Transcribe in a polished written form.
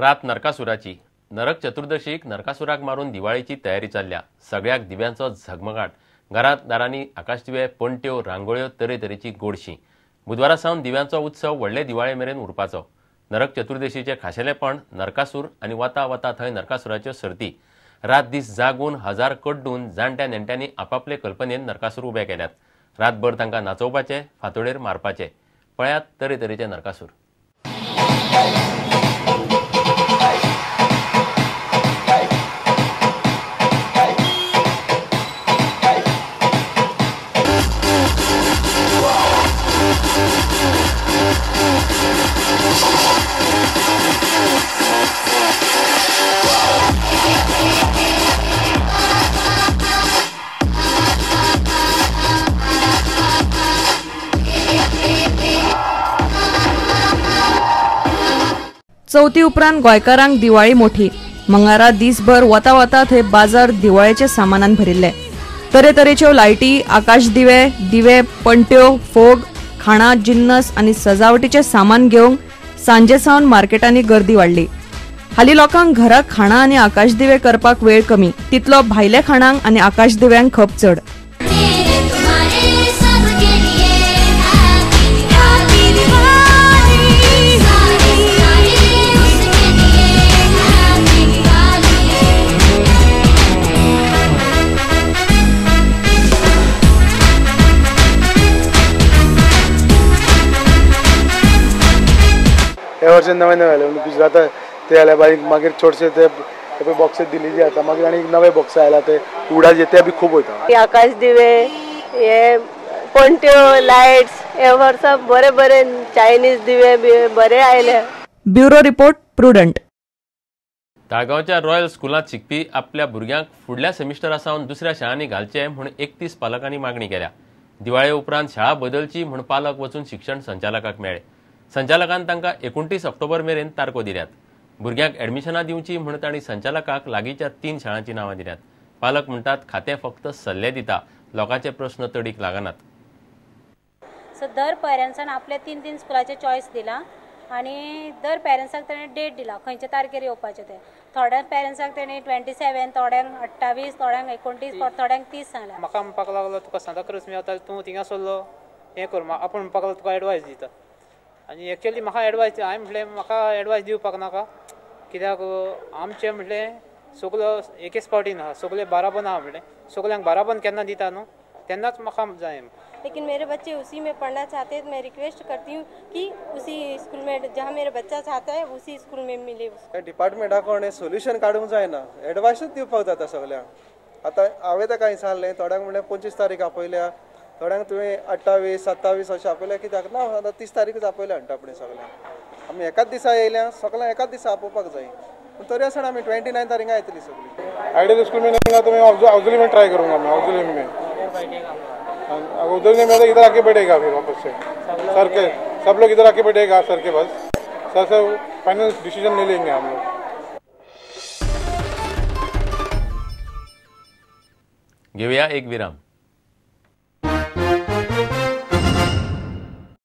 रात नरकासुराची नरक चतुर्दशीक नरकासुराक मारून दिवाळीची तयारी चालल्या। सगळ्याक दिव्यांचो झगमगाट, घरात दारांनी आकाशदिवे, पणट्यो, रांगोळ्यो, तरेतरेची गोडशी। बुधवारा सावन दिव्यांचो उत्सव व्हडले दिवाळे मेरेन उरपाचो। नरक चतुर्दशीचे खाशेलेपण नरकासूर आनी वता वता थंय नरकासुराच्यो सर्ती। रात दीस जागून हजार कड्डून जाणट्या नेणट्यांनी आपापले कल्पनेन नरकासूर उबे केल्यात। रातभर तांकां नाचोवपाचे, फातोडेर मारपाचे। पळयात तरेतरेचे नरकासूर। चौथी उपरांत गोंयकारांक दिवाळी मोठी। मंगळारा दिसभर वता वता थंय बाजार दिवाळेचे सामानान भरिल्ले। तरेतरेच्यो लायटी, आकाशदिवे, दिवे, पणट्यो, फोग, खाणां, जिन्नस आनी सजावटीचे सामान घेवंक सांजे सावन मार्केटांनी गर्दी वाडली। हालीं लोकांक घराक खाणां आनी आकाशदिवे करपाक वेळ कमी, तितलो भायल्या खाणांक आनी आकाशदिव्यांक खप चड। हे वर्ष नवे नवे गुजरात ते आल्या बारीक मागीर चडशे ते बॉक्स दिल्ली आता मागीर आनी नवे बॉक्स आयला ते उडाचे ते बी खूब वयता। आकाश दिवे, हे पणट्यो, लायट्स हे वर्ष बरे बरे चायनीज दिवे बरे आयले। Bureau report Prudent. ताळगांवच्या रॉयल स्कुलांत शिकपी आपल्या भुरग्यांक फुडल्या सेमिस्टरा सावन दुसऱ्या शाळांनी घालचे म्हूण 31 पालकांनी मागणी केल्या। दिवाळे उपरांत शाळा बदलची म्हूण पालक वचून शिक्षण संचालकाक मेळ्ळे। संचालकान तांकां 29 ऑक्टोबर मेरेन तारखो दिल्यात। भुरग्यांक ऍडमिशनां दिवची म्हूण तांणी संचालकाक लागींच्या 3 शाळांची नांवां दिल्यात। पालक म्हणटात खातें फक्त सल्ले दिता, लोकांचे प्रश्न तडीक लागनात। सो दर पेरेंट्सान आपले 3 स्कुलाचे चॉयस दिला आनी दर पेरेंट्साक ताणें डेट दिला खंयच्या तारखेर येवपाचें तें। थोड्या पेरेंट्साक ताणें 27, थोड्यांक 28, थोड्यांक 29, थोड्यांक 30 सांगला। म्हाका म्हणपाक लागलो तुका सांताक्रूज मेवता तूं थिंगा सरलो हें कर, आपूण म्हणपाक लागलो तुका एडवायस दिता। आनी एक्चुअली म्हाका एडवायस हांवें म्हटलें म्हाका एडवायस दिवपाक नाका, कित्याक आमचें म्हटलें सगलो एकेच फावटी ना, सगळे बाराबन आहा म्हटलें, सगल्यांक बाराबन केन्ना दिता न्हू तेन्नाच म्हाका जाय। लेकिन मेरे बच्चे उसी में पढ़ना चाहते हैं, मैं रिक्वेस्ट करती हूँ कि उसी स्कूल में जहाँ मेरा बच्चा चाहता है उसी स्कूल में मिले। डिपार्टमेंटाकडे सोल्यूशन काढूंक जायना, एडवायसूच दिवपाक जाता सगळ्यांक। आतां हांवें ताका हांवें सांगलें, थोड्यांक म्हणलें 25 तारीख आपयल्या, थोड्यांक तुवें 28, 27 अशें आपयल्या, कित्याक ना आतां 30 तारीखच आपयल्या म्हणटा आपणें सगळ्यांक। आमी एकाच दिसा येयल्या, सगळ्यांक एकाच दिसा आपोवपाक जाय, पूण तरी आसतना आमी 29 तारीख येतली सगळी। आइडियल स्कूल में नहीं तो मैं औजुली में ट्राई करूँगा, मैं औजुली में उधर नहीं मिला इधर आके बैठेगा फिर वापस से सर के, सब लोग इधर आके बैठेगा सर के पास, सर से फाइनल डिसीजन ले लेंगे हम लोग। घेऊया एक विराम।